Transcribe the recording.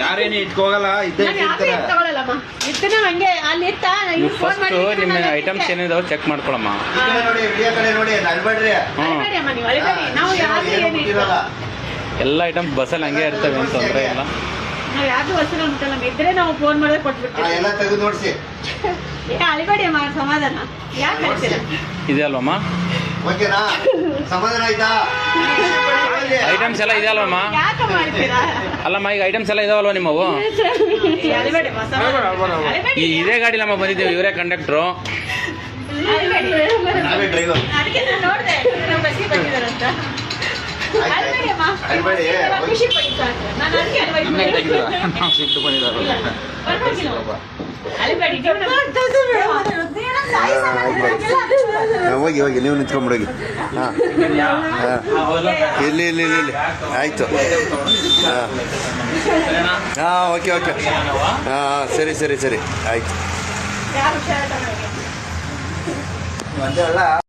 ಯಾರೇನು ಇಟ್ಕೋಗಲ್ಲ ಇದ್ದೇ ಫಸ್ಟ್ ನಿಮ್ಮ items ಏನಿದಾವೆ check ಮಾಡ್ಕೊಳಮ್ಮ. ಎಲ್ಲ ಐಟಮ್ಸ್ ಬಸ್ಸಲ್ಲಿ ಹಂಗೆ ಇರ್ತವೆ ಅಂತ ತೊಂದರೆ ಇಲ್ಲ. ನಾವು ಯಾವ್ದು ವಸ್ತು ಉಂಟಲ್ಲ ಇದ್ರೆ ನಾವು ಫೋನ್ ಮಾಡಿದ್ರೆ ಕೊಟ್ಬಿಡ್ತೀವಿ. ಎಲ್ಲ ತೆಗೆದು ನೋಡಿಸಿ ಅಳಿಬೇಡಿ ಅಮ್ಮ, ಸಮಾಧಾನ ಯಾಕೆ ಹೇಳ್ತೀರಾ? ಇದೆ ಅಲ್ವಮ್ಮ ಓಕೆನಾ? ಸಮಾಧಾನ ಆಯ್ತಾ? ಐಟಮ್ಸ್ ಎಲ್ಲ ಇದೆ ಅಲ್ವಮ್ಮ? ಯಾಕೆ ಮಾಡ್ತೀರಾ? ಅಲ್ಲಮ್ಮ ಈಗ ಐಟಮ್ಸ್ ಎಲ್ಲ ಇದಾವಲ್ವ ನಿಮ್ಮವು? ಅಳಿಬೇಡಿ ಅಮ್ಮ, ಸಮಾಧಾನ. ಇದೇ ಗಾಡಿಲಮ್ಮ ಬಂದಿದ್ದೀವಿ, ಇವರೇ ಕಂಡಕ್ಟ್ರು. ನಾವೇ ಡ್ರೈವರ್. ಅದಕ್ಕೆ ನಾನು ನೋಡಿದೆ ಬಸ್ಸಿಗೆ ಬಂದಿದ್ದಾರಂತ. ಅಳಿಬೇಡಿ ಅಮ್ಮ, ಅಳಿಬೇಡಿ. ಖುಷಿ ಪಡಿ ಸಾಕು. ನಾನು ಅದಕ್ಕೆ ಸಿಟ್ಟು ಬಂದಿದ್ದಾರೆ. ಅಳಿಬೇಡಿ. ಹೋಗಿ ಹೋಗಿ ನೀವು ನಿಂತ್ಕೊಂಡ್ಬಿಡೋಗಿ. ಹಾಂ ಇಲ್ಲಿ ಇಲ್ಲಿ ಇಲ್ಲಿ ಇಲ್ಲಿ ಆಯಿತು. ಹಾಂ ಓಕೆ ಓಕೆ. ಹಾಂ ಸರಿ ಸರಿ ಸರಿ ಆಯಿತು. ಯಾರು ಒಂದೇ ಅಲ್ಲ.